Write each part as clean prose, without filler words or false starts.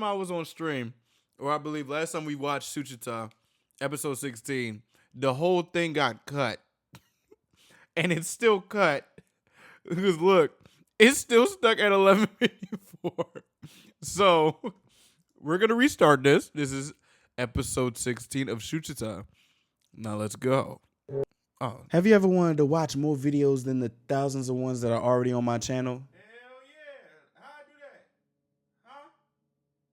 I was on stream, or I believe last time we watched Suchita, episode 16, the whole thing got cut. And it's still cut. Because look, it's still stuck at 11:54. So we're going to restart this. This is episode 16 of Suchita. Now let's go. Oh. Have you ever wanted to watch more videos than the thousands of ones that are already on my channel? Hell yeah. How I do that? Huh?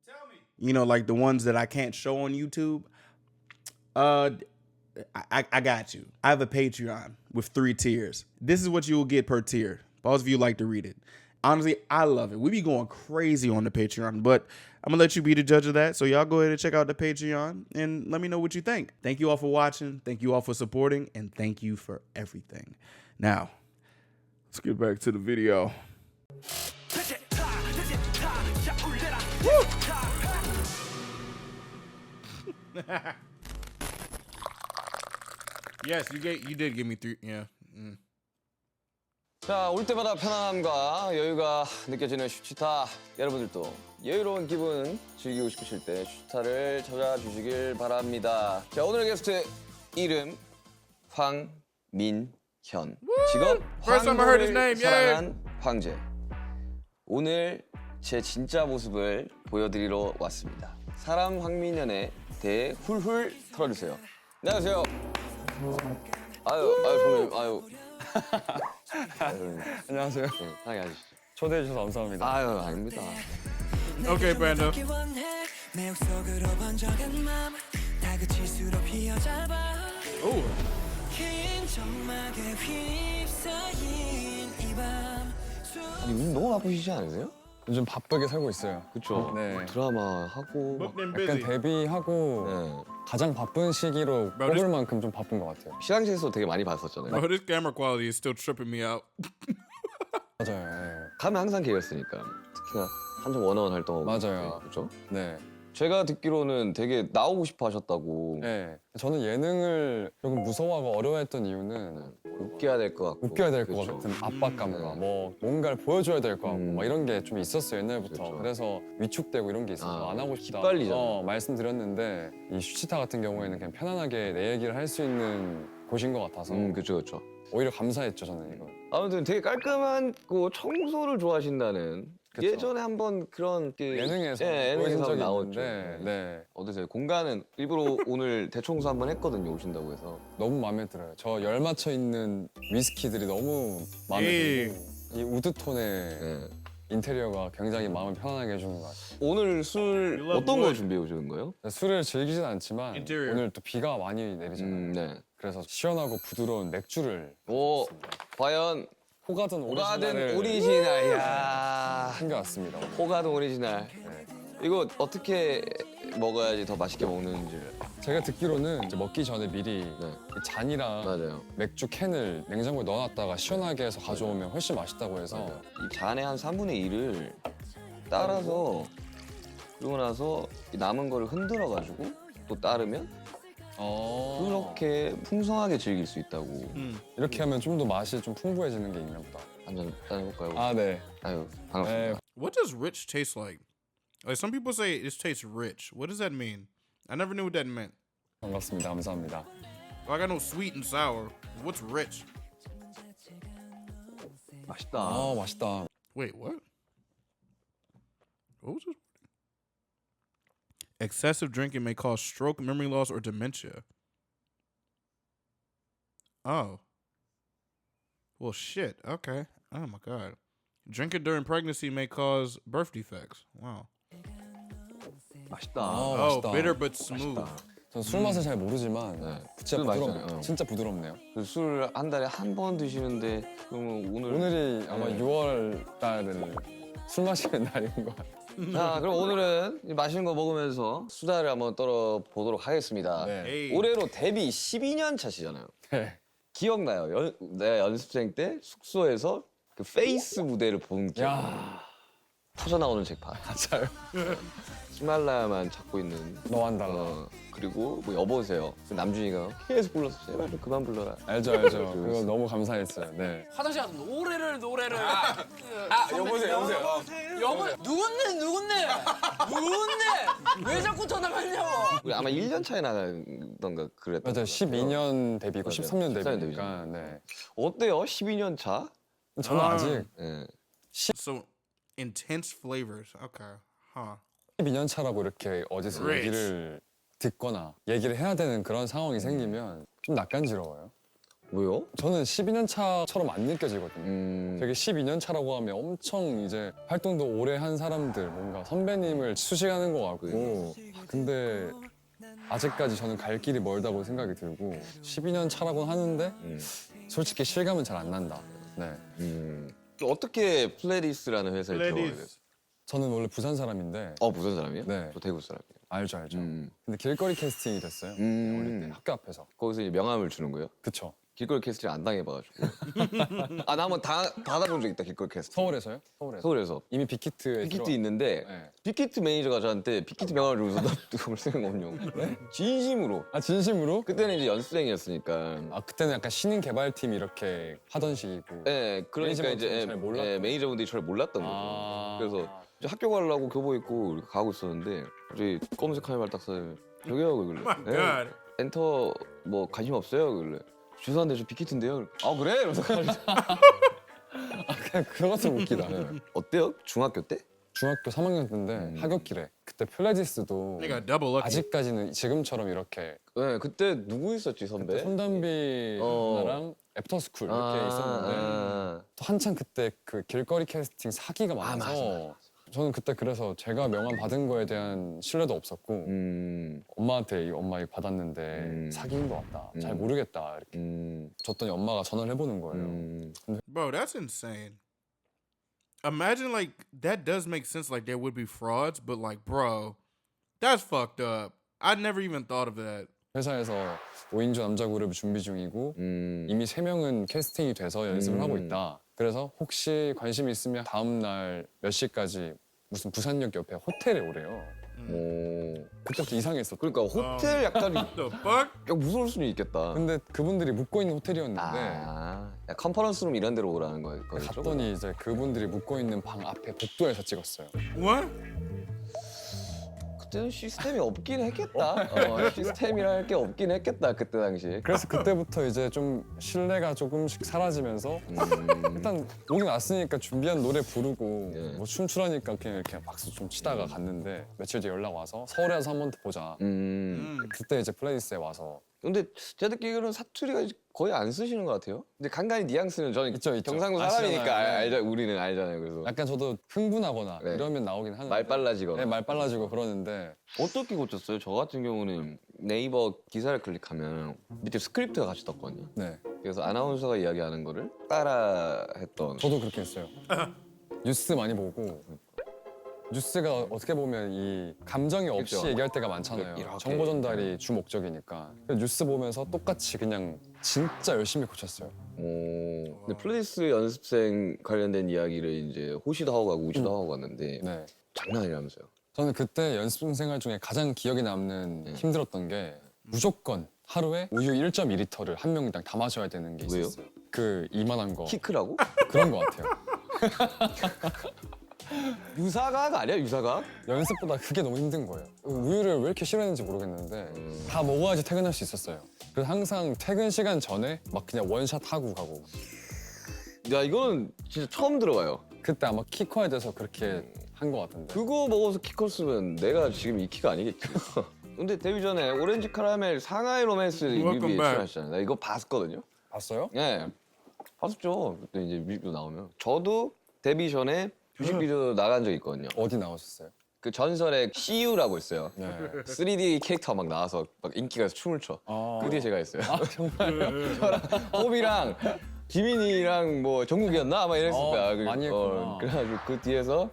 Tell me. You know, like the ones that I can't show on YouTube? I got you. I have a Patreon with 3 tiers. This is what you will get per tier. Both of you like to read it. Honestly, I love it. We be going crazy on the Patreon, but I'm going to let you be the judge of that. So y'all go ahead and check out the Patreon and let me know what you think. Thank you all for watching. Thank you all for supporting. And thank you for everything. Now, let's get back to the video. Yes, you did give me 3. Yeah. 자, 올 때마다 편안함과 여유가 느껴지는 슈치타. 여러분들도 여유로운 기분 즐기고 싶으실 때 슈치타를 찾아주시길 바랍니다. 자, 오늘의 게스트 이름 황민현. 직업 First time I heard his 황금을 name, yeah. 사랑한 황제. 오늘 제 진짜 모습을 보여드리러 왔습니다. 사람 황민현에 대해 훌훌 털어주세요. 안녕하세요. 아유, 선배님, 아유. 안녕하세요. 네, 편하게 하시죠. 초대해 주셔서 감사합니다. 아유, 아닙니다. Okay, Panda. Oh. 아니, 요즘 너무 바쁘시지 않으세요? 요즘 바쁘게 살고 있어요. 그쵸? 네. 드라마 하고 Booked and 약간 busy. 데뷔하고 네. 가장 바쁜 시기로 Bro, this- 꼽을 만큼 좀 바쁜 것 같아요. 시상식에서 되게 많이 봤었잖아요. Bro, this camera quality is still tripping me out. 맞아요. 가면 항상 계였으니까 특히나 한정 원어원 활동하고 맞아요. 그렇죠? 네. 제가 듣기로는 되게 나오고 싶어 하셨다고 네. 저는 예능을 조금 무서워하고 어려워했던 이유는 웃겨야 될 것 같고 웃겨야 될 것 그렇죠. 같은 압박감과 네. 뭐 뭔가를 보여줘야 될 것 같고 막 이런 게 좀 있었어요 옛날부터. 그렇죠. 그래서 위축되고 이런 게 있어서 아, 안 하고 싶다. 깃발리잖아요. 말씀드렸는데 이 슈치타 같은 경우에는 그냥 편안하게 내 얘기를 할 수 있는 곳인 것 같아서 그렇죠. 오히려 감사했죠 저는 이거. 아무튼 되게 깔끔하고 청소를 좋아하신다는 그쵸. 예전에 한번 그런 예능에서 예능에서 보여준 적이 나왔죠. 있는데 네. 어떠세요? 공간은 일부러 오늘 대청소 한번 했거든요 오신다고 해서 너무 마음에 들어요. 저 열 맞춰 있는 위스키들이 너무 마음에 예. 들고 이 우드톤의 네. 인테리어가 굉장히 마음을 편안하게 해주는 것 같아요. 오늘 술 You love 어떤 거 wood. 준비해 오시는 거예요? 술을 즐기진 않지만 Interior. 오늘 또 비가 많이 내리잖아요. 네. 그래서 시원하고 부드러운 맥주를 오, 과연 호가든 호가든 오리지널을 오리지널. 야, 챙겨왔습니다. 호가든 오리지널. 네. 이거 어떻게 먹어야지 더 맛있게 먹는지. 제가 듣기로는 이제 먹기 전에 미리 네. 이 잔이랑 맞아요. 맥주 캔을 냉장고에 넣어놨다가 시원하게 해서 가져오면 훨씬 맛있다고 해서 이 잔의 한 3분의 1을 따라서 그러고 나서 이 남은 거를 흔들어 가지고 또 따르면 그렇게 풍성하게 즐길 수 있다고. 이렇게 하면 좀 더 맛이 좀 풍부해지는 게 있나 보다. 한잔 따볼까요? 아 네. 아유, 반갑습니다. 네. What does rich taste like? Like some people say it tastes rich. What does that mean? I never knew what that meant. 반갑습니다. 감사합니다. Like I know sweet and sour. What's rich? 맛있다. 아 맛있다. Wait, what? What was this? Excessive drinking may cause stroke, memory loss, or dementia. Oh. Well, shit. Okay. Oh my god. Drinking during pregnancy may cause birth defects. Wow. 맛있다. 아, Oh, 맛있다. bitter but smooth. 전 술 맛을 잘 모르지만 네. 진짜 술 부드럽네요. 맛있잖아요. 진짜 부드럽네요. 술 한 달에 한 번 드시는데 그러면 오늘이 아마 네. 6월 달을 술 마시는 날인 것 같아요. 자, 그럼 오늘은 이 맛있는 거 먹으면서 수다를 한번 떨어 보도록 하겠습니다. 네. Hey. 올해로 데뷔 12년 차시잖아요. 네. 기억나요? 내가 연습생 때 숙소에서 그 페이스 무대를 본 기억. 야 터져 나오는 잭팟. 맞아요. 히말라야만 찾고 있는 너만 달라. 그리고 뭐 여보세요. 남준이가 계속 불러서 제발 좀 그만 불러라. 알죠, 알죠. 그거 너무 감사했어요. 네. 화장실 가서 노래를 여보세요. 여보 누군데 왜 자꾸 전화 받냐고. 우리 아마 1년 차이 나던가 그랬던 맞아요. 12년 데뷔고 맞아요. 13년 13년 데뷔니까. 네. 어때요? 12년 차? 저는 아직 예. So intense flavors. Okay. Huh. 12년 차라고 이렇게 어디서 Rich. 얘기를 듣거나 얘기를 해야 되는 그런 상황이 생기면 좀 낯간지러워요. 왜요? 저는 12년 차처럼 안 느껴지거든요. 되게 12년 차라고 하면 엄청 이제 활동도 오래 한 사람들, 뭔가 선배님을 수식하는 것 같고, 근데 아직까지 저는 갈 길이 멀다고 생각이 들고 12년 차라고 하는데 솔직히 실감은 잘 안 난다. 네. 어떻게 플레디스라는 회사에 들어가게 Ladies. 됐어요? 저는 원래 부산 사람인데 부산 사람이에요? 네. 저 대구 사람이에요. 알죠. 근데 길거리 캐스팅이 됐어요. 음. 어릴 때 학교 앞에서. 거기서 이제 명함을 주는 거예요? 그쵸. 길거리 캐스팅 안 당해봐가지고. 나 한번 받아본 적 있다, 길거리 캐스팅. 서울에서요? 서울에서. 서울에서. 이미 빅히트에 빅히트 있는데 네. 빅히트 매니저가 저한테 빅히트 명함을 주면서 너 누가 볼 생각 없냐고. 진심으로. 아 진심으로? 그때는 이제 연습생이었으니까. 아 그때는 약간 신인 개발팀 이렇게 하던 시기고. 네, 그러니까 매니저분들이 이제 잘 몰랐던 매니저분들이 저를 몰랐던 거죠. 아. 그래서 이제 학교 가려고 교복 입고 이렇게 가고 있었는데 갑자기 검은색 카메라 딱 써요. 저기요, 그래. My God. 엔터 뭐 관심 없어요? 그래. 죄송한데 저 빅히트인데요. 아 그래? 이러면서 그냥 그거 좀 웃기다. 네. 어때요? 중학교 때? 중학교 3학년 때인데 하굣길에 그때 플레디스도 They got double lucky. 아직까지는 지금처럼 이렇게 네, 그때 누구 있었지 선배? 손담비 어. 누나랑 애프터스쿨 이렇게 있었는데 또 한창 그때 그 길거리 캐스팅 사기가 많아서 맞아. 저는 그때 그래서 제가 명함 받은 거에 대한 신뢰도 없었고 엄마한테 엄마 이거 받았는데 사기인 것 같다. 잘 모르겠다 이렇게 줬더니 엄마가 전화를 해보는 거예요. Bro, that's insane. Imagine like that does make sense. Like there would be frauds, but like, bro, that's fucked up. I never even thought of that. 회사에서 5인조 남자 그룹을 준비 중이고 이미 3명은 캐스팅이 돼서 연습을 하고 있다. 그래서 혹시 관심 있으면 다음 날 몇 시까지 무슨 부산역 옆에 호텔에 오래요. 그때부터 이상했어. 그러니까 호텔 약간 The fuck? 약 무서울 수는 있겠다. 근데 그분들이 묵고 있는 호텔이었는데 야, 컨퍼런스룸 이런 데로 오라는 거겠죠? 갔더니 이제 그분들이 묵고 있는 방 앞에 복도에서 찍었어요. What? 그때는 시스템이 없긴 했겠다. 시스템이랄 게 없긴 했겠다 그때 당시. 그래서 그때부터 이제 좀 신뢰가 조금씩 사라지면서 일단 오긴 왔으니까 준비한 노래 부르고 예. 뭐 춤추라니까 그냥 이렇게 박수 좀 치다가 갔는데 며칠 뒤에 연락 와서 서울에 와서 한 번 더 보자. 그때 이제 플레이스에 와서 근데 제가 듣기로는 사투리가 거의 안 쓰시는 것 같아요. 근데 간간히 뉘앙스는 저는 있죠, 있죠. 경상도 아시잖아요. 사람이니까 네. 알죠. 우리는 알잖아요. 그래서 약간 저도 흥분하거나 네. 이러면 나오긴 하는데 말 빨라지거나. 네, 말 빨라지고 그러는데 어떻게 고쳤어요? 저 같은 경우는 네이버 기사를 클릭하면 밑에 스크립트가 같이 떴거든요. 네 그래서 아나운서가 이야기하는 거를 따라 했던. 저도 그렇게 했어요. 뉴스 많이 보고 뉴스가 어떻게 보면 이 감정이 없이 그렇죠. 얘기할 때가 많잖아요. 이렇게. 정보 전달이 주 목적이니까. 그래서 뉴스 보면서 똑같이 그냥 진짜 열심히 고쳤어요. 근데 플레이스 연습생 관련된 이야기를 이제 호시도 하고 가고 우지도 하고 갔는데 네. 장난 아니라면서요. 저는 그때 연습 생활 중에 가장 기억에 남는 힘들었던 게 무조건 하루에 우유 1.2리터를 한 명당 다 마셔야 되는 게 왜요? 있었어요. 그 이만한 거 키크라고? 그런 거 같아요. 유사각 아니야 유사각? 연습보다 그게 너무 힘든 거예요. 우유를 왜 이렇게 싫어했는지 모르겠는데 다 먹어야지 퇴근할 수 있었어요. 그래서 항상 퇴근 시간 전에 막 그냥 원샷 하고 가고. 야 이거는 진짜 처음 들어봐요. 그때 아마 키 커야 돼서 그렇게 한 것 같은데. 그거 먹어서 키 컸으면 내가 지금 이 키가 아니겠지. 근데 데뷔 전에 오렌지 카라멜 상하이 로맨스 Welcome 뮤비에 back. 출연하셨잖아요. 나 이거 봤거든요. 봤어요? 예, 봤었죠. 그때 이제 뮤직비디오 나오면 저도 데뷔 전에 뮤직비디오 나간 적 있거든요. 어디 나오셨어요? 그 전설의 CU라고 있어요. 네. 3D 캐릭터 막 나와서 막 인기가 있어서 춤을 춰. 아. 그 뒤에 제가 했어요. 아 정말요? 저랑 호비랑 지민이랑 뭐 정국이었나 아마 이랬을 거야. 많이 했구나. 그래가지고 그 뒤에서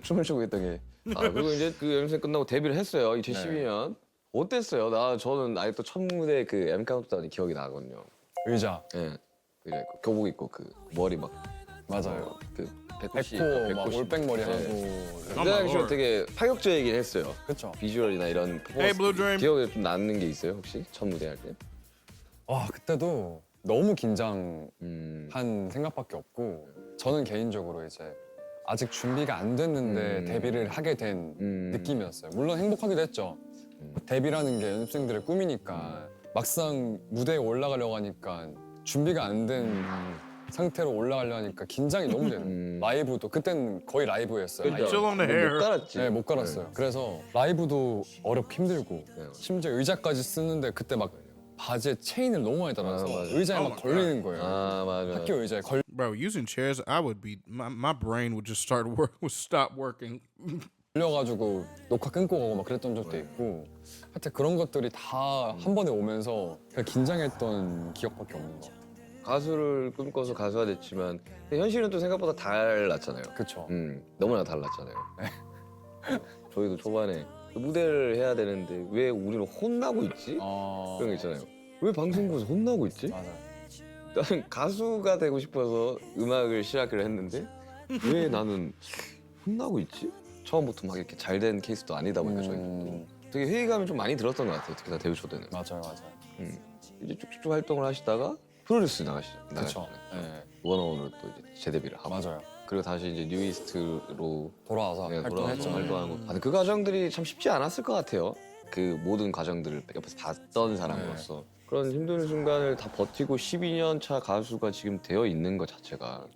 춤을 추고 있던 게. 그리고 이제 그 연습생 끝나고 데뷔를 했어요. 2012년. 어땠어요? 저는 아직도 첫 무대 그 M 카운트다운이 기억이 나거든요. 의자 예. 그래 교복 입고 그 머리 막 맞아요. 그 백호 씨, 백호 막 백호 씨. 올백머리 네. 하고. 그 당시에 되게 파격적이긴 했어요. 그쵸. 비주얼이나 이런 Hey, Blue 퍼포먼스 Dream. 기억에 좀 남는 게 있어요 혹시 첫 무대 할 때? 와 그때도 너무 긴장한 음. 생각밖에 없고 저는 개인적으로 이제 아직 준비가 안 됐는데 데뷔를 하게 된 느낌이었어요. 물론 행복하기도 했죠. 데뷔라는 게 연습생들의 꿈이니까 막상 무대에 올라가려고 하니까 준비가 안 된 상태로 올라가려 하니까 긴장이 너무 되는 거예요. 라이브도 그때는 거의 라이브였어요. 그죠? Chill on the hair. 못 깔았지. 네, 못 갈았어요. 그래서 라이브도 어렵고 힘들고 네. 심지어 의자까지 쓰는데 그때 막 바지에 체인을 너무 많이 달아서 아, 맞아요. 의자에 Oh 막 my 걸리는 거예요. 아 맞아. 학교 의자에 걸 Bro, using chairs, I would be my brain would just would stop working. 걸려가지고 녹화 끊고 가고 막 그랬던 적도 있고 하여튼 그런 것들이 다 한 번에 오면서 그냥 긴장했던 기억밖에 없는 거 같아요. 가수를 꿈꿔서 가수가 됐지만 근데 현실은 또 생각보다 달랐잖아요. 그쵸. 너무나 달랐잖아요. 저희도 초반에 무대를 해야 되는데 왜 우리는 혼나고 있지? 그런 거 있잖아요. 왜 방송국에서 혼나고 있지? 맞아요. 나는 가수가 되고 싶어서 음악을 시작을 했는데 왜 나는 혼나고 있지? 처음부터 막 이렇게 잘 된 케이스도 아니다 보니까 저희도 되게 회의감이 좀 많이 들었던 것 같아요. 특히 나 데뷔 초 때는. 맞아요. 이제 쭉쭉쭉 활동을 하시다가 프로듀스 그쵸. 나가시잖아요. 네. 원어원으로 또 이제 재데뷔를 하고 맞아요. 그리고 다시 이제 뉴이스트로 돌아와서 돌아와서 활동했죠. 활동하고 근데 그 과정들이 참 쉽지 않았을 것 같아요. 그 모든 과정들을 옆에서 봤던 사람으로서 그런 힘든 순간을 다 버티고 12년 차 가수가 지금 되어 있는 것 자체가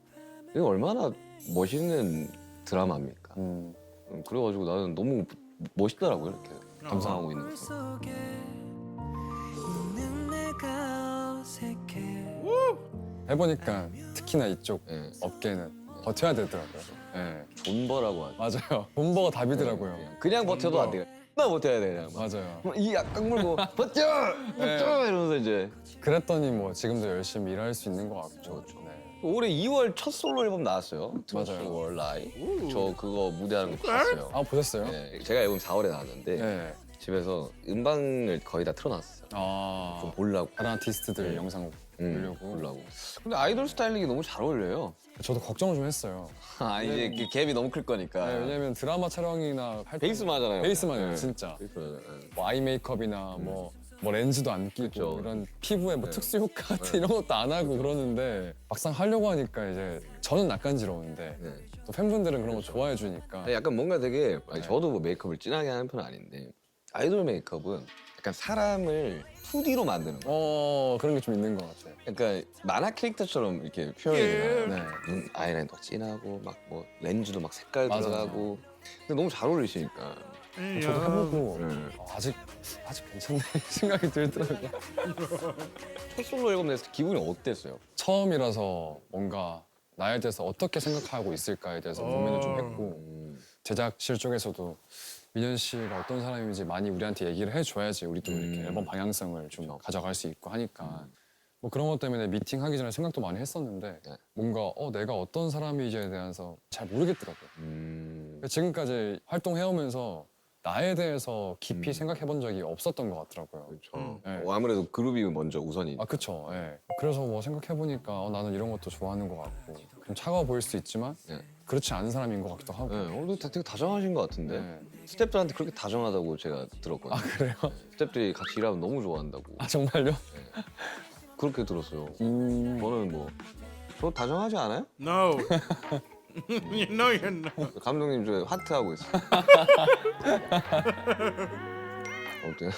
이게 얼마나 멋있는 드라마입니까? 그래가지고 나는 너무 멋있더라고요 이렇게 감상하고 있는 거. 속에 있는 내가 어색해. 해보니까 특히나 이쪽 예. 업계는 버텨야 되더라고요. 네. 존버라고 하죠. 맞아요. 본버가 답이더라고요. 그냥 버텨도 안 돼요. 나 버텨야 돼 그냥. 막. 맞아요. 이 악강 물고 버텨! 버텨! 이러면서 이제 그랬더니 뭐 지금도 열심히 일할 수 있는 것 같고. 그렇죠. 네. 올해 2월 첫 솔로 앨범 나왔어요. 맞아요. 월 라이. 저 그거 무대하는 거 봤어요. 아 보셨어요? 네, 제가 앨범 4월에 나왔는데 네. 집에서 음방을 거의 다 틀어놨어요. 아 좀 보려고. 다른 아티스트들 영상 보려고. 보려고. 근데 아이돌 스타일링이 너무 잘 어울려요. 저도 걱정을 좀 했어요. 아 이제 그 갭이 너무 클 거니까. 네, 왜냐면 드라마 촬영이나 할 때 베이스만 하잖아요. 베이스만 해요, 네. 진짜. 베이스만 하잖아요. 네. 뭐 아이 메이크업이나 뭐 렌즈도 안 끼고 그쵸. 이런 피부에 뭐 특수 효과 같은 이런 것도 안 하고 그러는데 막상 하려고 하니까 이제 저는 낯간지러운데 네. 또 팬분들은 그런 거 좋아해 주니까 아니, 약간 뭔가 되게 아니, 저도 뭐 메이크업을 진하게 하는 편은 아닌데 아이돌 메이크업은 약간 사람을 2D로 만드는 거. 그런 게 좀 있는 것 같아요. 그러니까 만화 캐릭터처럼 이렇게 표현이 되나요? 네. 눈 아이라인도 진하고 막 뭐 렌즈도 막 색깔 맞아요. 들어가고 근데 너무 잘 어울리시니까 저도 해보고 네. 아직 괜찮네 생각이 들더라고요. 첫 솔로 앨범 냈을 때 기분이 어땠어요? 처음이라서 뭔가 나에 대해서 어떻게 생각하고 있을까에 대해서 고민을 좀 했고 제작실 쪽에서도 민현 씨가 어떤 사람인지 많이 우리한테 얘기를 해줘야지 우리도 이렇게 앨범 방향성을 좀 가져갈 수 있고 하니까 뭐 그런 것 때문에 미팅하기 전에 생각도 많이 했었는데 네. 뭔가 내가 어떤 사람인지에 대해서 잘 모르겠더라고요. 지금까지 활동해오면서 나에 대해서 깊이 생각해본 적이 없었던 것 같더라고요. 그렇죠. 네. 아무래도 그룹이 먼저 우선이. 아 그쵸. 예. 그래서 뭐 생각해보니까 나는 이런 것도 좋아하는 것 같고 좀 차가워 보일 수 있지만 네. 그렇지 않은 사람인 것 같기도 하고. 네, 오늘 되게 다정하신 것 같은데 네. 스태프들한테 그렇게 다정하다고 제가 들었거든요. 아 그래요? 스태프들이 같이 일하면 너무 좋아한다고 아 정말요? 그렇게 들었어요. 저는 뭐 저 다정하지 않아요? No. You know you're not. 감독님 저 하트 하고 있어요. 아무튼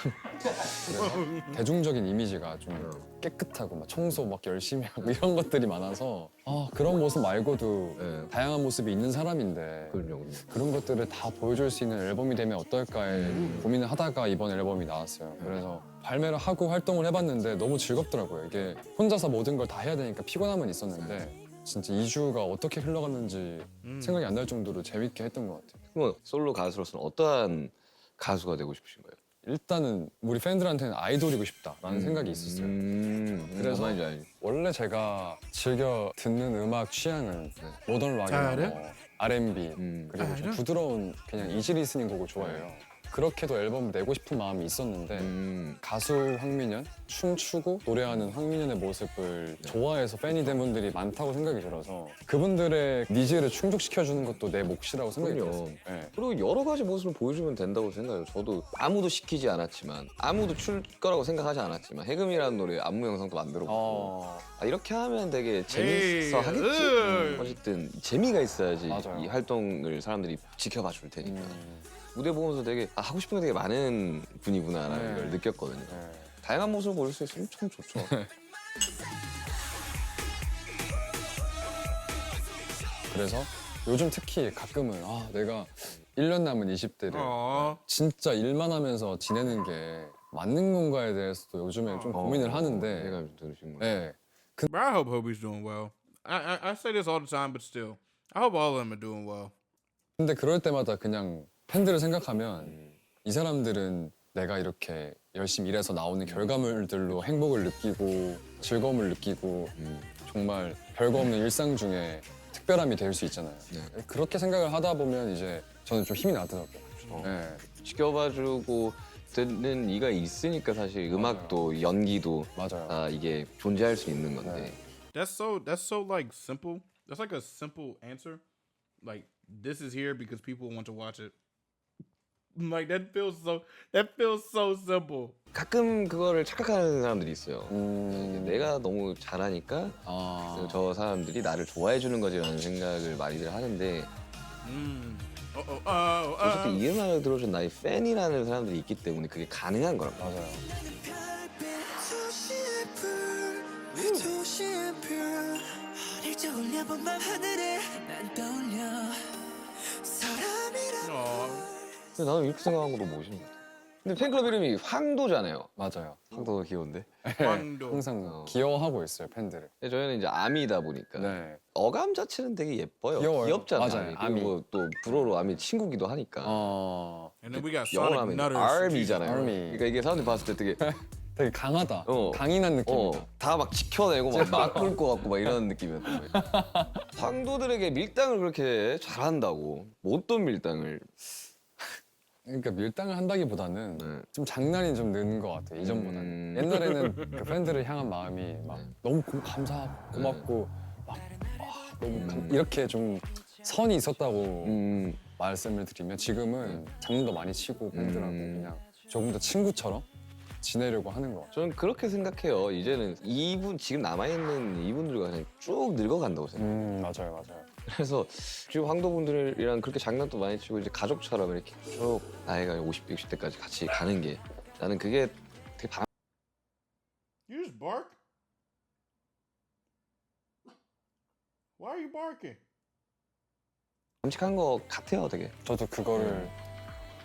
대중적인 이미지가 좀 깨끗하고 막 청소 막 열심히 하고 이런 것들이 많아서 그런 모습 말고도 네. 다양한 모습이 있는 사람인데 그럼요. 그런 것들을 다 보여줄 수 있는 앨범이 되면 어떨까에 고민을 하다가 이번 앨범이 나왔어요. 그래서 발매를 하고 활동을 해봤는데 너무 즐겁더라고요. 이게 혼자서 모든 걸 다 해야 되니까 피곤함은 있었는데 진짜 2주가 어떻게 흘러갔는지 생각이 안 날 정도로 재밌게 했던 것 같아요. 그럼 솔로 가수로서는 어떠한 가수가 되고 싶으신 거예요? 일단은 우리 팬들한테는 아이돌이고 싶다라는 생각이 있었어요. 그래서 말인지 알지. 원래 제가 즐겨 듣는 음악 취향은 모던 락이나 잘해? 뭐 R&B 그리고 좀 알아? 부드러운 그냥 이지 리스닝 곡을 좋아해요. 그렇게도 앨범을 내고 싶은 마음이 있었는데 가수 황민현, 춤추고 노래하는 황민현의 모습을 좋아해서 팬이 된 분들이 많다고 생각이 들어서 그분들의 니즈를 충족시켜주는 것도 내 몫이라고 생각이 그럼요. 들었어요. 네. 그리고 여러 가지 모습을 보여주면 된다고 생각해요. 저도 아무도 시키지 않았지만 아무도 출 거라고 생각하지 않았지만 해금이라는 노래 안무 영상도 만들어보고 아, 이렇게 하면 되게 재밌어 에이, 하겠지. 어쨌든 재미가 있어야지 맞아요. 이 활동을 사람들이 지켜봐 줄 테니까. 무대 보면서 되게 하고 싶은 게 되게 많은 분이구나라는 네. 걸 느꼈거든요. 네. 다양한 모습을 보일 수 있으면 참 좋죠. 그래서 요즘 특히 가끔은 내가 1년 남은 20대를 Aw. 진짜 일만 하면서 지내는 게 맞는 건가에 대해서도 요즘에 좀 고민을 하는데 내가 들으신 거. 네. But I hope Hobie's doing well. I say this all the time, but still, I hope all of them are doing well. 근데 그럴 때마다 그냥 팬들을 생각하면 이 사람들은 내가 이렇게 열심히 일해서 나오는 결과물들로 행복을 느끼고 즐거움을 느끼고 정말 별거 없는 일상 중에 특별함이 될 수 있잖아요. 그렇게 생각을 하다 보면 이제 저는 좀 힘이 나더라고요. 네. 지켜봐주고 듣는 이가 있으니까 사실 음악도 연기도 맞아요. 다 이게 존재할 수 있는 건데. That's so like simple. That's like a simple answer. Like this is here because people want to watch it. Like that feels so simple. 가끔 그거를 착각하는 사람들이 있어요. 내가 너무 잘하니까 아, 저 사람들이 나를 좋아해 주는 거지라는 생각을 많이들 하는데 어쨌든 이 음악을 들어준 나의 팬이라는 사람들이 있기 때문에 그게 가능한 거란 말이야. 맞아요. 어릴 올려본 밤 하늘에 난 떠올려 사람이란 근데 나는 이렇게 생각한 거 너무 멋있는 것 같아. 근데 팬클럽 이름이 황도잖아요. 맞아요. 황도가 귀여운데. Quando. 항상 귀여워하고 있어요, 팬들을. 근데 저희는 이제 아미다 보니까 네. 어감 자체는 되게 예뻐요. 귀여워요. 귀엽잖아. 맞아요, 그리고 또 불어로 아미 친구기도 하니까. And then we got 영어로 Sonic 하면 Nutters. 아미잖아요. Army. 그러니까 이게 사람들이 봤을 때 되게 되게 강하다. 어. 강인한 느낌이다. 다 막 지켜내고 막 끌 것 같고 막 이런 느낌이었던 거예요. 황도들에게 밀당을 그렇게 잘한다고 못 돈 밀당을. 그러니까 밀당을 한다기보다는 네. 좀 장난이 좀 느는 것 같아요. 이전보다는. 옛날에는 그 팬들을 향한 마음이 막 너무 감사하고 고맙고 막 너무 이렇게 좀 선이 있었다고 말씀을 드리면 지금은 장난도 많이 치고 팬들하고 그냥 조금 더 친구처럼 지내려고 하는 것 같아요. 저는 그렇게 생각해요. 이제는 이분 지금 남아있는 이분들과 그냥 쭉 늙어간다고 생각해요. 맞아요. 그래서 지금 황도분들이랑 그렇게 장난도 많이 치고 이제 가족처럼 이렇게 쭉 나이가 50대, 60대까지 같이 가는 게 나는 그게 되게 You just bark? Why are you barking? 바람직한 것 같아요, 되게. 저도 그거를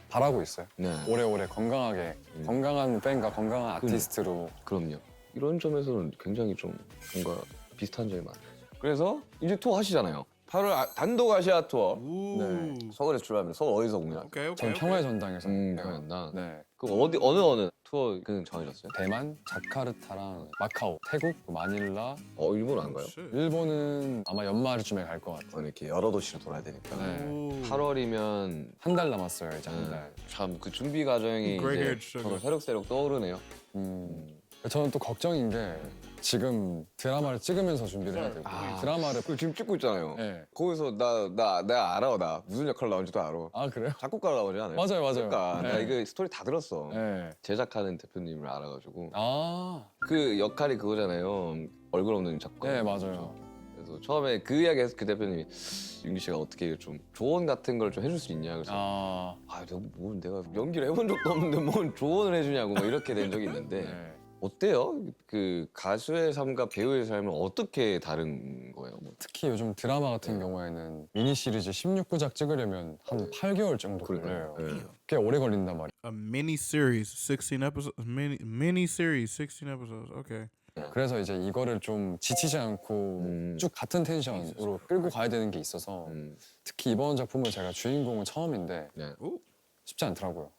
바라고 있어요. 네, 오래오래 건강하게 건강한 팬과 건강한 아티스트로 그럼요. 이런 점에서는 굉장히 좀 뭔가 비슷한 점이 많아요. 그래서 이제 투어 하시잖아요. 8월 단독 아시아 투어. Ooh. 서울에서 출발합니다. 서울 어디서 공연? Okay. 전 평화의 전당에서 평양나. 네. 그 어느 투어 그 정해졌어요? 대만, 자카르타랑 마카오, 태국, 마닐라, 일본 안 가요? Shit. 일본은 아마 연말쯤에 갈 것 같아요. 이렇게 여러 도시를 돌아야 되니까. 네. Ooh. 8월이면 한 달 남았어요, 이제 한 달. 참 그 준비 과정이 Gray 이제 haired sugar. 서로 새록새록 떠오르네요. 저는 또 걱정인 게 지금 드라마를 찍으면서 준비를 해야 되고 이 드라마를 그 지금 찍고 있잖아요. 네. 거기서 내가 알아. 나 무슨 역할 나온지도 알아. 아 그래요? 작곡가로 나오지 않아요? 맞아요. 그러니까 나 네. 이거 스토리 다 들었어. 네. 제작하는 대표님을 알아가지고 아, 그 역할이 그거잖아요. 얼굴 없는 작곡가. 네 맞아요. 그래서 처음에 그 이야기에서 그 대표님이 윤기 씨가 어떻게 좀 조언 같은 걸 좀 해줄 수 있냐 그래서 내가 연기를 해본 적도 없는데 뭔 조언을 해주냐고 뭐 이렇게 된 적이 있는데 네. 어때요? 그 가수의 삶과 배우의 삶은 어떻게 다른 거예요? 뭐. 특히 요즘 드라마 같은 경우에는 미니 시리즈 16부작 찍으려면 한 8개월 정도 걸려요. 네. 꽤 오래 걸린단 말이에요. A mini series, 16 episodes. Mini series, 16 episodes. Okay. 그래서 이제 이거를 좀 지치지 않고 쭉 같은 텐션으로 끌고 가야 되는 게 있어서 특히 이번 작품은 제가 주인공은 처음인데 네. 쉽지 않더라고요.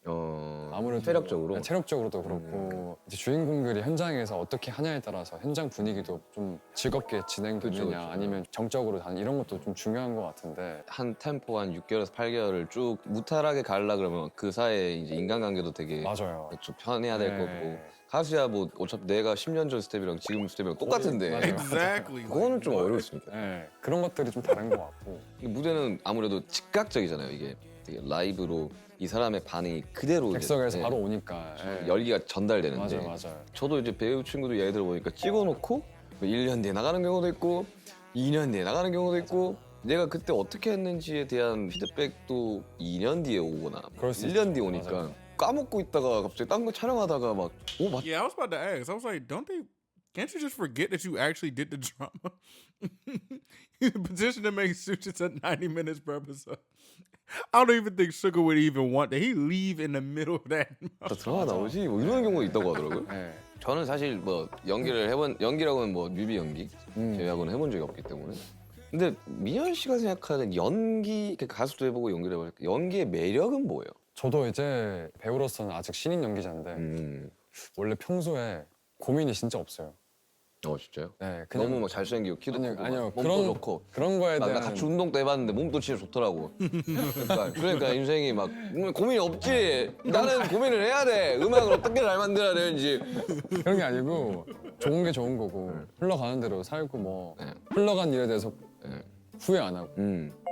아무래도 체력적으로? 네, 체력적으로도 그렇고 이제 주인공들이 현장에서 어떻게 하냐에 따라서 현장 분위기도 좀 즐겁게 진행되느냐 그쵸. 아니면 정적으로 다는 이런 것도 좀 중요한 것 같은데 한 템포 한 6개월에서 8개월을 쭉 무탈하게 가려 그러면 그 사이에 이제 인간관계도 되게 맞아요. 좀 편해야 될 네. 거고 가수야 뭐 어차피 내가 10년 전 스텝이랑 지금 스텝이랑 똑같은데 맞아요. Exactly. 그거는 좀 어려웠습니다. 네, 그런 것들이 좀 다른 것 같고 무대는 아무래도 즉각적이잖아요. 이게 되게 라이브로 이 사람의 반응이 그대로 이제, 객석에서 네, 바로 오니까 열기가 전달되는데 맞아요. 저도 이제 배우 친구들 예를 들어 보니까 찍어놓고 뭐 1년 뒤에 나가는 경우도 있고 2년 뒤에 나가는 경우도 있고 내가 그때 어떻게 했는지에 대한 피드백도 2년 뒤에 오거나 그럴 수 1년 있죠. 뒤에 오니까 맞아요. 까먹고 있다가 갑자기 딴 거 촬영하다가 막 Yeah, I was about to ask. I was like, can't you just forget that you actually did the drama? You petition to make suits at 90 minutes per episode. I don't even think Sugar would even want that. He'd leave in the middle of that. 다 드라마 나오지 뭐 이런 경우가 있다고 하더라고요. 네. 저는 사실 뭐 연기라고는 뭐 뮤비 연기 제외하고는 해본 적이 없기 때문에. 근데 민현 씨가 생각하는 연기 그러니까 가수도 해보고 연기를 해보니까 연기의 매력은 뭐예요? 저도 이제 배우로서는 아직 신인 연기자인데 원래 평소에 고민이 진짜 없어요. 진짜요? 네, 너무 막 잘생기고 키도 크고 아니요 몸도 그런 좋고 그런 거에 나 대한 같이 운동도 해봤는데 몸도 진짜 좋더라고. 그러니까 인생이 막 고민이 없지. 나는 고민을 해야 돼. 음악을 어떻게 잘 만들어야 되는지. 그런 게 아니고 좋은 게 좋은 거고 흘러가는 대로 살고 뭐 네. 흘러간 일에 대해서 네. 후회 안 하고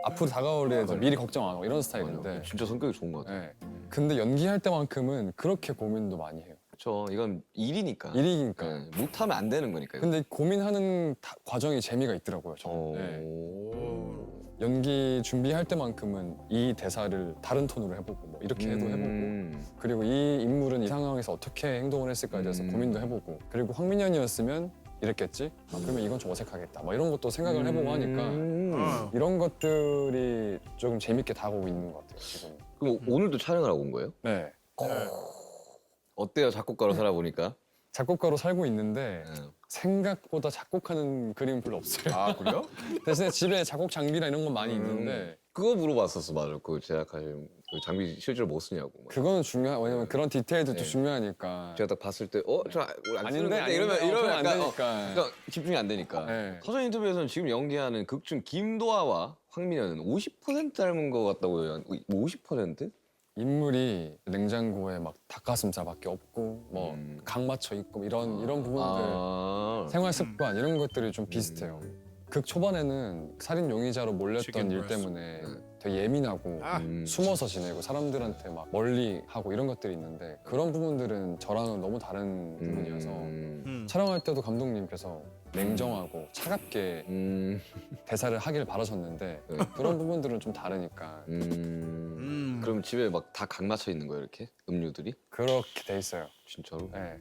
앞으로 다가올 일에 대해서 미리 걱정 안 하고 이런 맞아요. 스타일인데 진짜 성격이 좋은 것 같아요. 네. 근데 연기할 때만큼은 그렇게 고민도 많이 해요. 그렇죠. 이건 일이니까. 일이니까. 네, 못하면 안 되는 거니까요. 근데 고민하는 과정이 재미가 있더라고요. 저는. 네. 연기 준비할 때만큼은 이 대사를 다른 톤으로 해보고 뭐 이렇게 해도 해보고 그리고 이 인물은 이 상황에서 어떻게 행동을 했을까에 대해서 고민도 해보고 그리고 황민현이었으면 이랬겠지? 그러면 이건 좀 어색하겠다. 막 이런 것도 생각을 해보고 하니까 이런 것들이 조금 재밌게 다가오고 있는 것 같아요. 지금. 그럼 오늘도 촬영을 하고 온 거예요? 네. 어때요? 작곡가로 살아보니까? 작곡가로 살고 있는데 네. 생각보다 작곡하는 그림은 별로 없어요. 아 그래요? 대신에 집에 작곡 장비나 이런 건 많이 있는데 그거 물어봤었어 맞아. 그 제작하신 그 장비 실제로 못 쓰냐고. 막. 그거는 중요한 왜냐면 그런 디테일들도 네. 중요하니까. 제가 딱 봤을 때 저 안 쓰는 아닌데, 건데 이러면 그러면 안 약간 되니까. 그러니까 집중이 안 되니까. 네. 사전 인터뷰에서는 지금 연기하는 극중 김도아와 황민현은 50% 닮은 것 같다고 해요. 50%? 인물이 냉장고에 막 닭가슴살밖에 없고 뭐 각 맞춰 있고 이런 부분들 아. 생활 습관 이런 것들이 좀 비슷해요. 극 초반에는 살인 용의자로 몰렸던 Chicken 일 breast. 때문에 되게 예민하고 숨어서 지내고 사람들한테 막 멀리 하고 이런 것들이 있는데 그런 부분들은 저랑은 너무 다른 부분이어서 촬영할 때도 감독님께서 냉정하고 차갑게 대사를 하길 바라셨는데 네. 그런 부분들은 좀 다르니까 그럼 집에 막 다 각 맞춰 있는 거예요 이렇게 음료들이? 그렇게 돼 있어요. 진짜로? 네.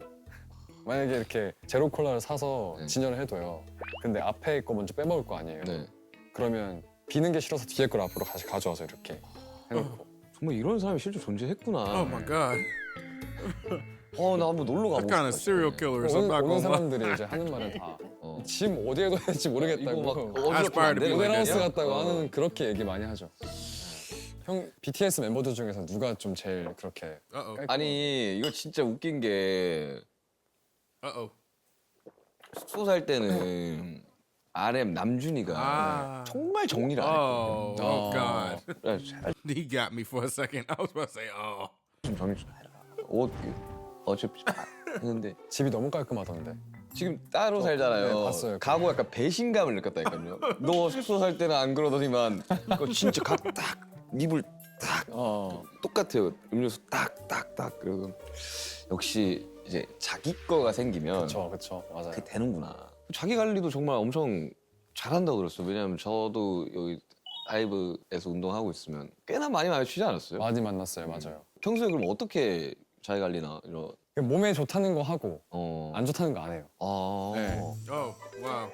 만약에 이렇게 제로 콜라를 사서 네. 진열을 해둬요. 근데 앞에 거 먼저 빼먹을 거 아니에요. 네. 그러면 비는 게 싫어서 뒤에 걸 앞으로 다시 가져와서 이렇게 해놓고. 정말 이런 사람이 실제 존재했구나. Oh my God. 나 한번 놀러 What 가보고 kind of 싶다, serial 진짜. killers? I'm 오는, not 오는 gonna lie. 사람들이 이제 하는 말은 다 짐 어디에 둬야 될지 모르겠다고. 이거 막 aspire 어지럽히면 안 to be 되는 거 like 모델하우스 아니야? 같다고 하는 그렇게 얘기 많이 하죠. 형 BTS 멤버들 중에서 누가 좀 제일 그렇게 Uh-oh. 아니 이거 진짜 웃긴 게 Uh-oh. 숙소 살 때는 RM 남준이가 아. 정말 정리를 안 Oh, 했거든요. oh God. 그래서 He got me for a second. I was about to say, oh. 좀 정리 좀 해라. 옷 어차피 했는데 집이 너무 깔끔하던데. 지금 따로 살잖아요. 네, 봤어요. 가고 약간 배신감을 느꼈다니까요. 너 숙소 살 때는 안 그러더니만 그거 진짜 각 딱 입을 딱 똑같아요. 음료수 딱딱딱 그리고 역시 이제 자기 거가 생기면 그쵸 맞아요. 그게 되는구나. 자기 관리도 정말 엄청 잘한다고 들었어요. 왜냐하면 저도 여기 라이브에서 운동하고 있으면 꽤나 많이 마주치지 않았어요? 많이 만났어요. 맞아요. 평소에 그럼 어떻게 자기 관리나 이런 몸에 좋다는 거 하고 안 좋다는 거 안 해요. 네. Oh, wow.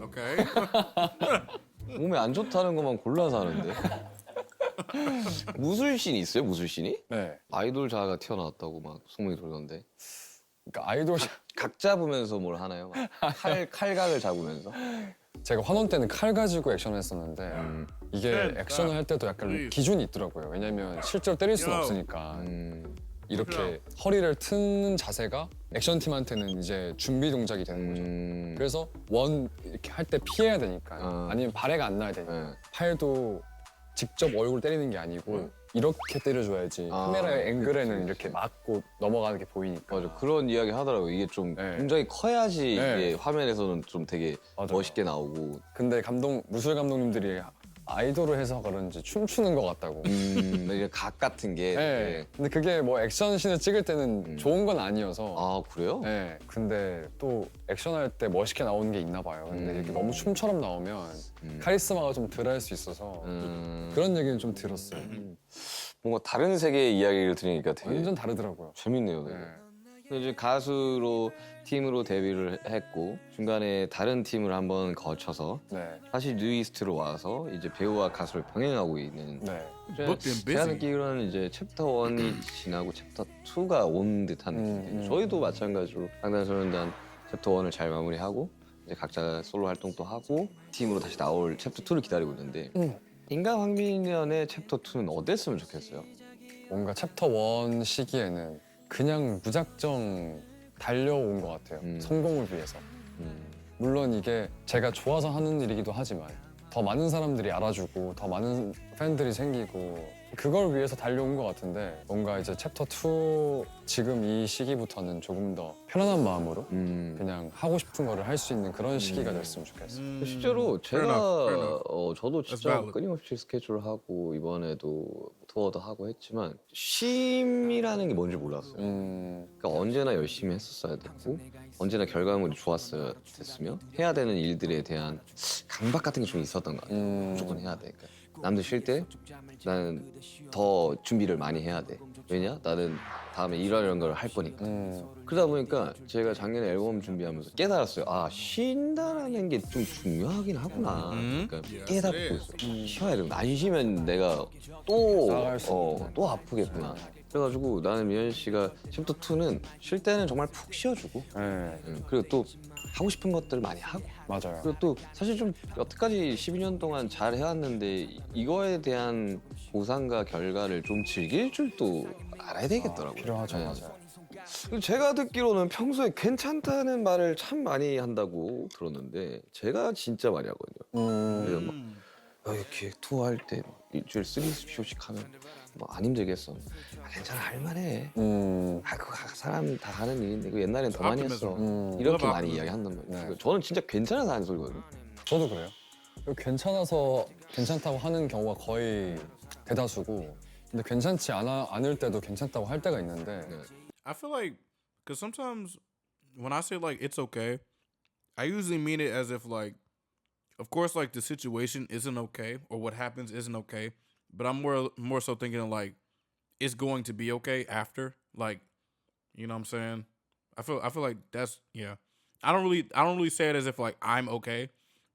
Okay. 몸에 안 좋다는 것만 골라서 하는데 무술신이 있어요? 무술신이? 네. 아이돌 자아가 튀어나왔다고 막 소문이 돌던데 그러니까 아이돌 각 잡으면서 뭘 하나요? 막 칼각을 잡으면서 제가 환원 때는 칼 가지고 액션을 했었는데 이게 네, 액션을 할 때도 약간 please. 기준이 있더라고요. 왜냐면 실제로 때릴 수는 Yo. 없으니까 이렇게 허리를 트는 자세가 액션팀한테는 이제 준비 동작이 되는 거죠. 그래서 원 이렇게 할 때 피해야 되니까 아니면 발해가 안 나야 되니까 팔도 직접 얼굴 때리는 게 아니고 이렇게 때려줘야지 카메라의 앵글에는 이렇게 맞고 넘어가는 게 보이니까. 맞아, 그런 이야기 하더라고요. 이게 좀 네. 굉장히 커야지 네. 이게 화면에서는 좀 되게 맞아요. 멋있게 나오고. 근데 무술 감독님들이 아이돌을 해서 그런지 춤추는 것 같다고. 이게 각 같은 게. 네. 근데 그게 뭐 액션씬을 찍을 때는 좋은 건 아니어서. 아, 그래요? 네. 근데 또 액션할 때 멋있게 나오는 게 있나 봐요. 근데 이렇게 너무 춤처럼 나오면 카리스마가 좀 덜할 수 있어서 그런 얘기는 좀 들었어요. 뭔가 다른 세계의 이야기를 들으니까 되게 완전 다르더라고요. 재밌네요. 되게. 네. 이제 가수로 팀으로 데뷔를 했고 중간에 다른 팀을 한번 거쳐서 네. 다시 뉴이스트로 와서 이제 배우와 가수를 병행하고 있는. 네. Booked and 제가 busy. 느끼기로는 이제 챕터 1이 지나고 챕터 2가 온 듯한 느낌이에요. 저희도 마찬가지로 방탄소년단 챕터 1을 잘 마무리하고 이제 각자 솔로 활동도 하고 팀으로 다시 나올 챕터 2를 기다리고 있는데 인간 황민연의 챕터 2는 어땠으면 좋겠어요? 뭔가 챕터 1 시기에는 그냥 무작정 달려온 것 같아요. 성공을 위해서. 물론 이게 제가 좋아서 하는 일이기도 하지만 더 많은 사람들이 알아주고 더 많은 팬들이 생기고 그걸 위해서 달려온 것 같은데 뭔가 이제 챕터 2 지금 이 시기부터는 조금 더 편안한 마음으로 그냥 하고 싶은 거를 할 수 있는 그런 시기가 됐으면 좋겠어요. 실제로 제가 fair enough. 저도 That's 진짜 valid. 끊임없이 스케줄을 하고 이번에도 투어도 하고 했지만 쉼이라는 게 뭔지 몰랐어요. 그러니까 언제나 열심히 했었어야 됐고 언제나 결과물이 좋았어야 됐으며 해야 되는 일들에 대한 강박 같은 게 좀 있었던 것 같아요. 무조건 해야 돼. 그러니까 남들 쉴 때 나는 더 준비를 많이 해야 돼. 왜냐? 나는 다음에 이런 걸 할 거니까. 그러다 보니까 제가 작년에 앨범 준비하면서 깨달았어요. 아, 쉰다라는 게 좀 중요하긴 하구나. 그러니까 깨닫고 있어요. 쉬어야 돼. 안 쉬면 내가 나아갈 수 또 아프겠구나. 그래가지고 나는 미연 씨가 챕터 2는 쉴 때는 정말 푹 쉬어주고 네. 그리고 또 하고 싶은 것들 많이 하고 맞아요. 그리고 또 사실 좀 여태까지 12년 동안 잘 해왔는데 이거에 대한 보상과 결과를 좀 즐길 줄도 알아야 되겠더라고요. 필요하죠. 네. 맞아요. 그리고 제가 듣기로는 평소에 괜찮다는 말을 참 많이 한다고 들었는데 제가 진짜 많이 하거든요. 그래서 막 이렇게 투어할 때 일주일 3쇼씩 하면 뭐 안 힘들겠어. 아, 괜찮아, 할만해. 아, 그거 사람 다 하는 일인데 그 옛날엔 더 많이 했어. 이렇게 많이 이야기한단 말이에요. 네. 저는 진짜 괜찮아서 하는 소리거든요. 저도 그래요. 괜찮아서 괜찮다고 하는 경우가 거의 대다수고 근데 괜찮지 않을 때도 괜찮다고 할 때가 있는데 I feel like, because sometimes when I say like it's okay, I usually mean it as if like, of course, like the situation isn't okay or what happens isn't okay, but I'm more so thinking of like it's going to be okay after, like, you know what I'm saying? I feel like that's yeah. I don't really say it as if like I'm okay.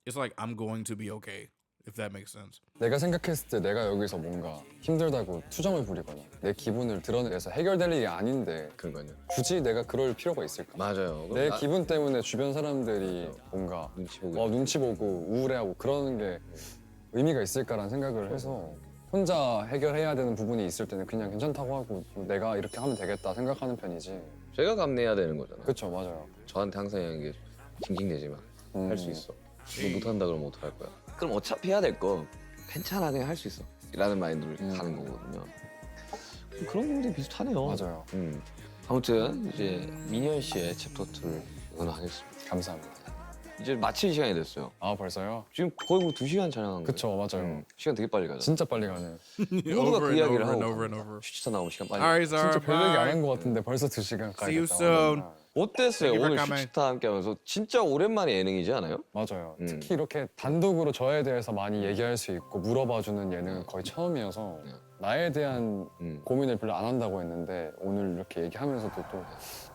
It's like I'm going to be okay, if that makes sense. 내가 생각했을 때 내가 여기서 뭔가 힘들다고 투정을 부리거나 내 기분을 드러내서 해결될 일이 아닌데 그러니까요. 굳이 내가 그럴 필요가 있을까? 맞아요. 내 기분 때문에 주변 사람들이 뭔가 눈치 보고 우울해하고 그러는 게 의미가 있을까라는 생각을 해서 혼자 해결해야 되는 부분이 있을 때는 그냥 괜찮다고 하고 내가 이렇게 하면 되겠다 생각하는 편이지. 제가 감내해야 되는 거잖아요. 그렇죠, 맞아요. 저한테 항상 이런 게 징징대지 마. 할 수 있어. 너 못한다 그러면 어떡할 거야? 그럼 어차피 해야 될 거 괜찮아, 그냥 할 수 있어. 라는 마인드로 가는 거거든요. 그런 부분들이 비슷하네요. 맞아요. 아무튼 이제 민현 씨의 챕터 2를 응원하겠습니다. 감사합니다. 이제 마칠 시간이 됐어요. 아 벌써요? 지금 거의 뭐 2시간 촬영한 거예요. 그쵸, 맞아요. 시간 되게 빨리 가죠. 진짜 빨리 가네. 모두가 그 and 이야기를 over and 하고 over and over. 슈치타 나오면 시간 빨리 Alright, 가요. Zara, 진짜 별 얘기 안 bye. 한 것 같은데 벌써 2시간 가겠다. See you soon. 어땠어요? Thank you for 오늘 coming. 슈치타 함께 하면서 진짜 오랜만에 예능이지 않아요? 맞아요. 특히 이렇게 단독으로 저에 대해서 많이 얘기할 수 있고 물어봐주는 예능은 거의 처음이어서 나에 대한 고민을 별로 안 한다고 했는데 오늘 이렇게 얘기하면서도 또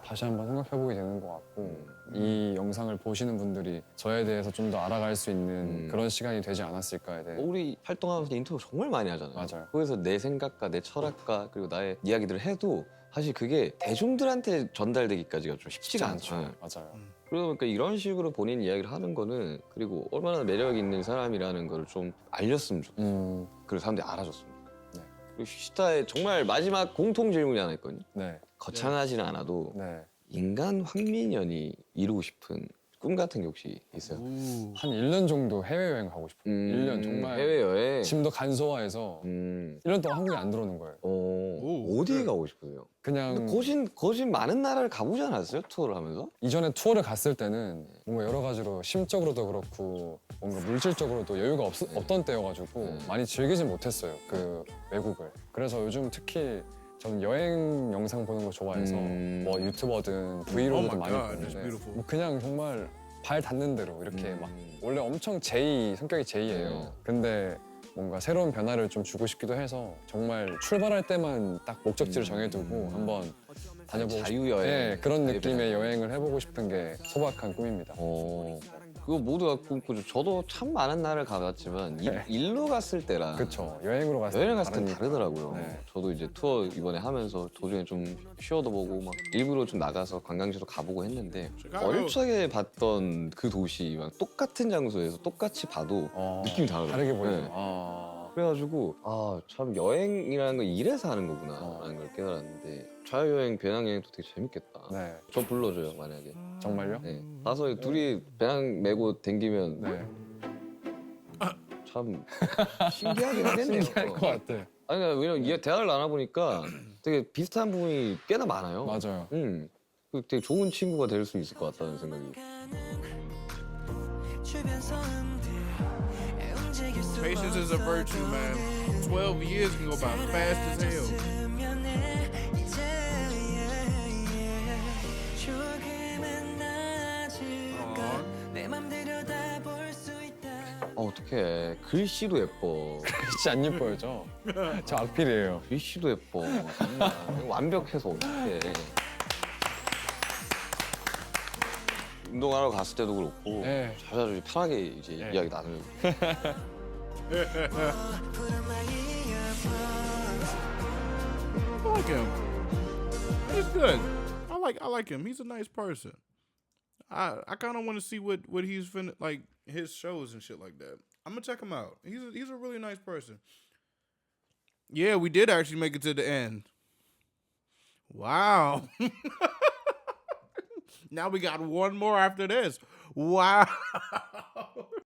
다시 한번 생각해보게 되는 것 같고 이 영상을 보시는 분들이 저에 대해서 좀 더 알아갈 수 있는 그런 시간이 되지 않았을까에 대해 우리 활동하면서 인터뷰 정말 많이 하잖아요. 맞아요. 거기서 내 생각과 내 철학과 그리고 나의 이야기들을 해도 사실 그게 대중들한테 전달되기까지가 좀 쉽지가 않죠. 네. 맞아요. 그러다 보니까 이런 식으로 본인 이야기를 하는 거는 그리고 얼마나 매력 있는 사람이라는 걸 좀 알렸으면 좋겠어요. 그리고 사람들이 알아줬으면 좋겠어요. 그리고 슈타의 정말 마지막 공통 질문이 하나 있거든요. 네. 거창하지는 않아도 네. 인간 황민현이 이루고 싶은 꿈 같은 게 혹시 있어요? 한 1년 정도 해외여행 가고 싶어요. 1년 정말 해외여행. 짐도 간소화해서 1년 동안 한국에 안 들어오는 거예요. 어디 가고 싶으세요? 그냥 근데 거진 많은 나라를 가보지 않았어요? 투어를 하면서? 이전에 투어를 갔을 때는 뭔가 여러 가지로 심적으로도 그렇고 뭔가 물질적으로도 여유가 없던 때여가지고 많이 즐기진 못했어요. 그 외국을. 그래서 요즘 특히 저는 여행 영상 보는 거 좋아해서 뭐 유튜버든 브이로그든 Oh my 많이 God, it's 보는데 beautiful. 뭐 그냥 정말 발 닿는 대로 이렇게 막 원래 엄청 성격이 제이예요. 근데 뭔가 새로운 변화를 좀 주고 싶기도 해서 정말 출발할 때만 딱 목적지를 정해두고 한번 다녀보고 자유여행. 네, 그런 자유여행. 느낌의 여행을 해보고 싶은 게 소박한 꿈입니다. 그거 모두가 꿈꾸죠. 저도 참 많은 나라를 가봤지만 일로 갔을 때랑 그렇죠. 여행으로 갔을 여행을 갔을 땐 다르니까. 다르더라고요. 네. 저도 이제 투어 이번에 하면서 도중에 좀 쉬어도 보고 막 일부러 좀 나가서 관광지도 가보고 했는데 어릴 적에 봤던 그 도시 막 똑같은 장소에서 똑같이 봐도 느낌이 다르더라고요. 다르게 보여요. 네. 그래가지고 참 여행이라는 건 이래서 하는 거구나라는 걸 깨달았는데 자유여행, 배낭여행도 되게 재밌겠다. 네. 저 불러줘요 만약에. 정말요? 네. 가서 둘이 배낭 메고 댕기면 네. 참 신기하긴 하겠네요. 신기할 것 같아. 아니 왜냐면 이 대화를 나눠보니까 되게 비슷한 부분이 꽤나 많아요. 맞아요. 되게 좋은 친구가 될 수 있을 것 같다는 생각이. 주변 소음들 움직일 수 Patience is a virtue, man. 12 years can go by fast as hell. 없으면은 이제 조금은 나아질까 내 맘 들여다볼 수 있다 어떡해. 글씨도 예뻐. 진짜 안 예뻐요, 저. 저 악필이에요. 글씨도 예뻐. 정말 완벽해서 어떡해. 운동하러 갔을 때도 그렇고 네. 자주 편하게 이제 네. 이야기 나누는. I like him. He's good. I like him. He's a nice person. I kind of want to see what he's finna like his shows and shit like that. I'm gonna check him out. He's a really nice person. Yeah, we did actually make it to the end. Wow. Now we got one more after this. Wow.